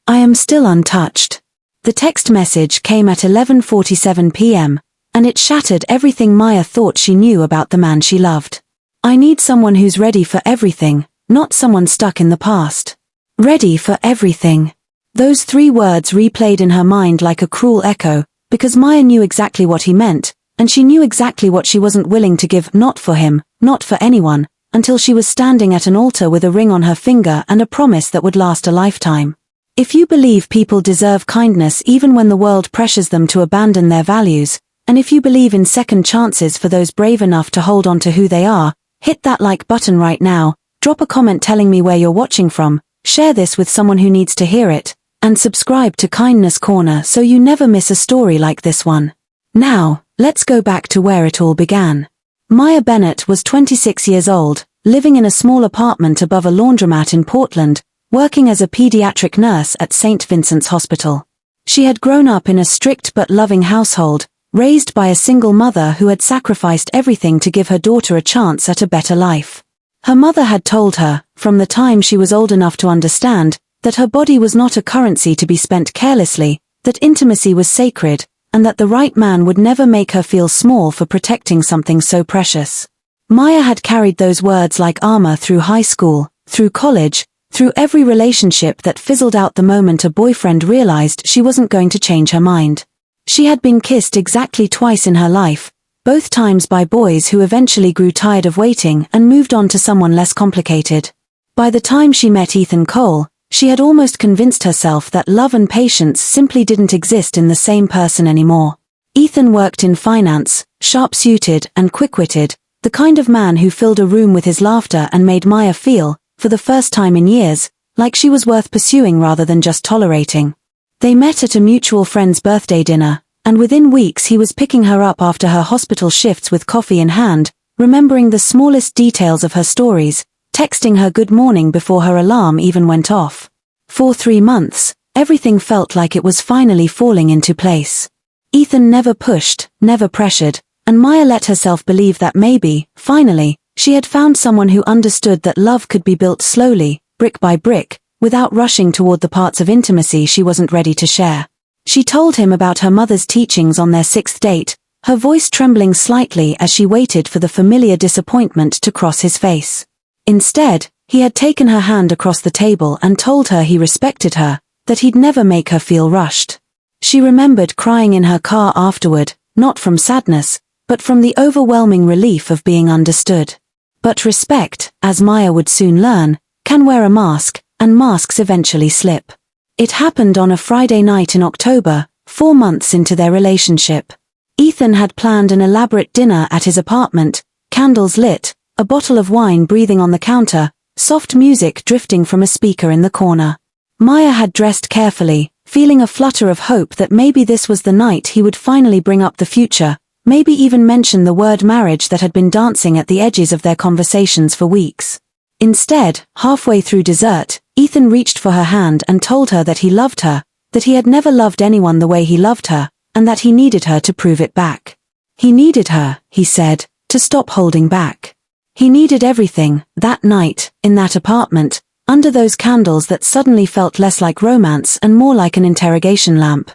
I am still untouched. The text message came at 11:47 p.m., and it shattered everything Maya thought she knew about the man she loved. I need someone who's ready for everything, not someone stuck in the past. Ready for everything. Those 3 words replayed in her mind like a cruel echo, because Maya knew exactly what he meant, and she knew exactly what she wasn't willing to give, not for him, not for anyone, until she was standing at an altar with a ring on her finger and a promise that would last a lifetime. If you believe people deserve kindness even when the world pressures them to abandon their values, and if you believe in second chances for those brave enough to hold on to who they are, hit that like button right now, drop a comment telling me where you're watching from, share this with someone who needs to hear it, and subscribe to Kindness Corner so you never miss a story like this one. Now, let's go back to where it all began. Maya Bennett was 26 years old, living in a small apartment above a laundromat in Portland, working as a pediatric nurse at St. Vincent's Hospital. She had grown up in a strict but loving household, raised by a single mother who had sacrificed everything to give her daughter a chance at a better life. Her mother had told her, from the time she was old enough to understand, that her body was not a currency to be spent carelessly, that intimacy was sacred, and that the right man would never make her feel small for protecting something so precious. Maya had carried those words like armor through high school, through college, through every relationship that fizzled out the moment a boyfriend realized she wasn't going to change her mind. She had been kissed exactly twice in her life, both times by boys who eventually grew tired of waiting and moved on to someone less complicated. By the time she met Ethan Cole, she had almost convinced herself that love and patience simply didn't exist in the same person anymore. Ethan worked in finance, sharp-suited and quick-witted, the kind of man who filled a room with his laughter and made Maya feel, for the first time in years, like she was worth pursuing rather than just tolerating. They met at a mutual friend's birthday dinner, and within weeks he was picking her up after her hospital shifts with coffee in hand, remembering the smallest details of her stories, texting her good morning before her alarm even went off. For 3 months, everything felt like it was finally falling into place. Ethan never pushed, never pressured, and Maya let herself believe that maybe, finally, she had found someone who understood that love could be built slowly, brick by brick, without rushing toward the parts of intimacy she wasn't ready to share. She told him about her mother's teachings on their 6th date, her voice trembling slightly as she waited for the familiar disappointment to cross his face. Instead, he had taken her hand across the table and told her he respected her, that he'd never make her feel rushed. She remembered crying in her car afterward, not from sadness, but from the overwhelming relief of being understood. But respect, as Maya would soon learn, can wear a mask, and masks eventually slip. It happened on a Friday night in October, 4 months into their relationship. Ethan had planned an elaborate dinner at his apartment, candles lit, a bottle of wine breathing on the counter, soft music drifting from a speaker in the corner. Maya had dressed carefully, feeling a flutter of hope that maybe this was the night he would finally bring up the future, maybe even mention the word marriage that had been dancing at the edges of their conversations for weeks. Instead, halfway through dessert, Ethan reached for her hand and told her that he loved her, that he had never loved anyone the way he loved her, and that he needed her to prove it back. He needed her, he said, to stop holding back. He needed everything, that night, in that apartment, under those candles that suddenly felt less like romance and more like an interrogation lamp.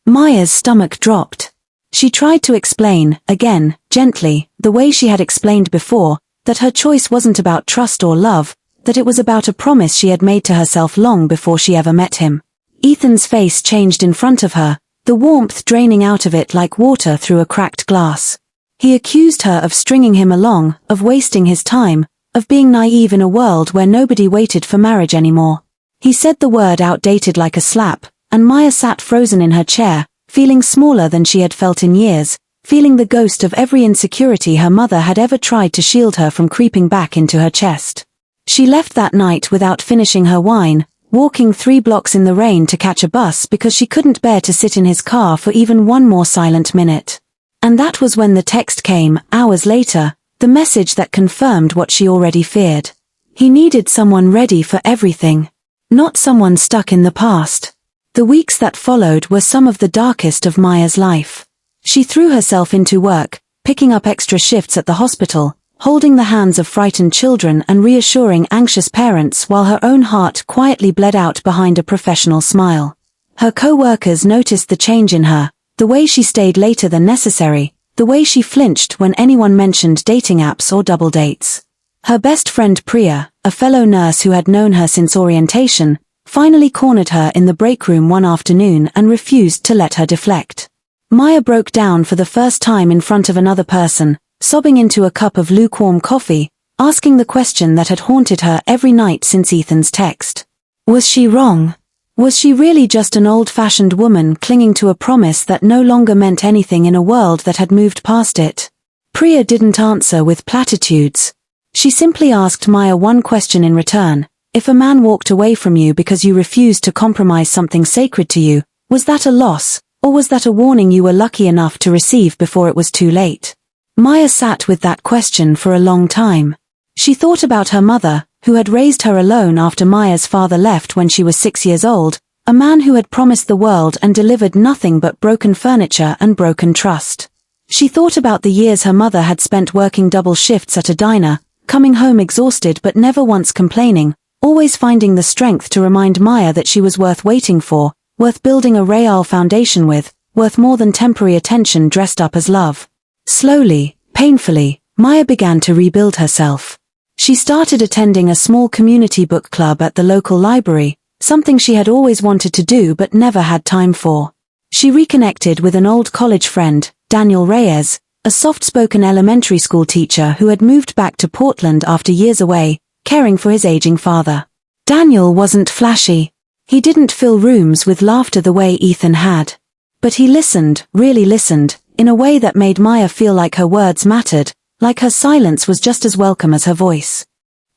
Maya's stomach dropped. She tried to explain, again, gently, the way she had explained before, that her choice wasn't about trust or love, that it was about a promise she had made to herself long before she ever met him. Ethan's face changed in front of her, the warmth draining out of it like water through a cracked glass. He accused her of stringing him along, of wasting his time, of being naive in a world where nobody waited for marriage anymore. He said the word outdated like a slap, and Maya sat frozen in her chair, feeling smaller than she had felt in years, feeling the ghost of every insecurity her mother had ever tried to shield her from creeping back into her chest. She left that night without finishing her wine, walking 3 blocks in the rain to catch a bus because she couldn't bear to sit in his car for even one more silent minute. And that was when the text came, hours later, the message that confirmed what she already feared. He needed someone ready for everything. Not someone stuck in the past. The weeks that followed were some of the darkest of Maya's life. She threw herself into work, picking up extra shifts at the hospital, holding the hands of frightened children and reassuring anxious parents while her own heart quietly bled out behind a professional smile. Her co-workers noticed the change in her, the way she stayed later than necessary, the way she flinched when anyone mentioned dating apps or double dates. Her best friend Priya, a fellow nurse who had known her since orientation, finally cornered her in the break room one afternoon and refused to let her deflect. Maya broke down for the first time in front of another person, sobbing into a cup of lukewarm coffee, asking the question that had haunted her every night since Ethan's text. Was she wrong? Was she really just an old-fashioned woman clinging to a promise that no longer meant anything in a world that had moved past it? Priya didn't answer with platitudes. She simply asked Maya one question in return. If a man walked away from you because you refused to compromise something sacred to you, was that a loss, or was that a warning you were lucky enough to receive before it was too late? Maya sat with that question for a long time. She thought about her mother, who had raised her alone after Maya's father left when she was 6 years old, a man who had promised the world and delivered nothing but broken furniture and broken trust. She thought about the years her mother had spent working double shifts at a diner, coming home exhausted but never once complaining, always finding the strength to remind Maya that she was worth waiting for, worth building a real foundation with, worth more than temporary attention dressed up as love. Slowly, painfully, Maya began to rebuild herself. She started attending a small community book club at the local library, something she had always wanted to do but never had time for. She reconnected with an old college friend, Daniel Reyes, a soft-spoken elementary school teacher who had moved back to Portland after years away, caring for his aging father. Daniel wasn't flashy. He didn't fill rooms with laughter the way Ethan had. But he listened, really listened, in a way that made Maya feel like her words mattered, like her silence was just as welcome as her voice.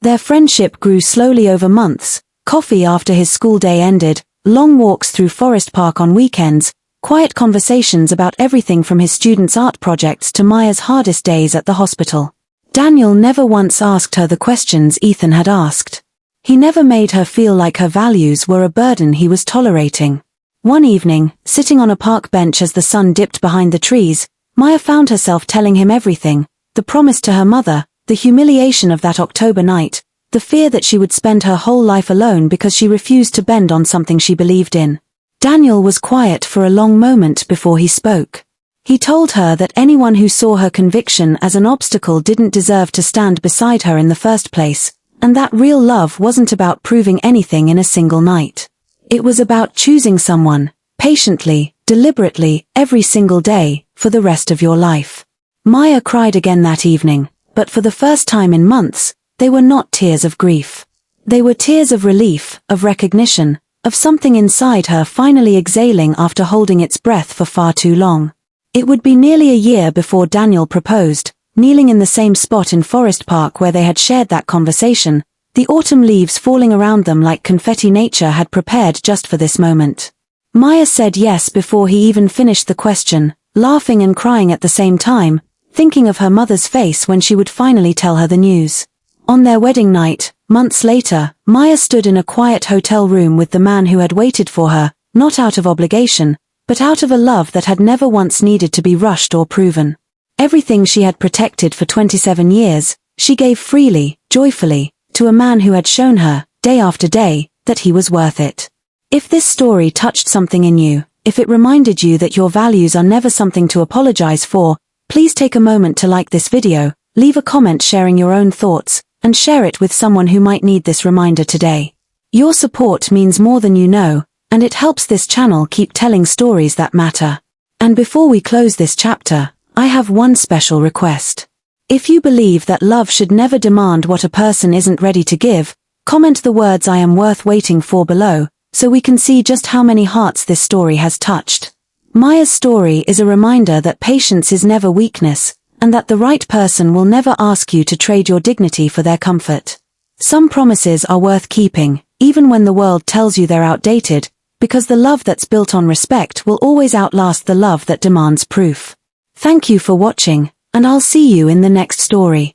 Their friendship grew slowly over months, coffee after his school day ended, long walks through Forest Park on weekends, quiet conversations about everything from his students' art projects to Maya's hardest days at the hospital. Daniel never once asked her the questions Ethan had asked. He never made her feel like her values were a burden he was tolerating. One evening, sitting on a park bench as the sun dipped behind the trees, Maya found herself telling him everything, the promise to her mother, the humiliation of that October night, the fear that she would spend her whole life alone because she refused to bend on something she believed in. Daniel was quiet for a long moment before he spoke. He told her that anyone who saw her conviction as an obstacle didn't deserve to stand beside her in the first place, and that real love wasn't about proving anything in a single night. It was about choosing someone, patiently, deliberately, every single day, for the rest of your life. Maya cried again that evening, but for the first time in months, they were not tears of grief. They were tears of relief, of recognition, of something inside her finally exhaling after holding its breath for far too long. It would be nearly a year before Daniel proposed, kneeling in the same spot in Forest Park where they had shared that conversation, the autumn leaves falling around them like confetti nature had prepared just for this moment. Maya said yes before he even finished the question, laughing and crying at the same time, thinking of her mother's face when she would finally tell her the news. On their wedding night, months later, Maya stood in a quiet hotel room with the man who had waited for her, not out of obligation, but out of a love that had never once needed to be rushed or proven. Everything she had protected for 27 years, she gave freely, joyfully, to a man who had shown her, day after day, that he was worth it. If this story touched something in you, if it reminded you that your values are never something to apologize for, please take a moment to like this video, leave a comment sharing your own thoughts, and share it with someone who might need this reminder today. Your support means more than you know, and it helps this channel keep telling stories that matter. And before we close this chapter, I have one special request. If you believe that love should never demand what a person isn't ready to give, comment the words "I am worth waiting for" below, so we can see just how many hearts this story has touched. Maya's story is a reminder that patience is never weakness, and that the right person will never ask you to trade your dignity for their comfort. Some promises are worth keeping, even when the world tells you they're outdated, because the love that's built on respect will always outlast the love that demands proof. Thank you for watching, and I'll see you in the next story.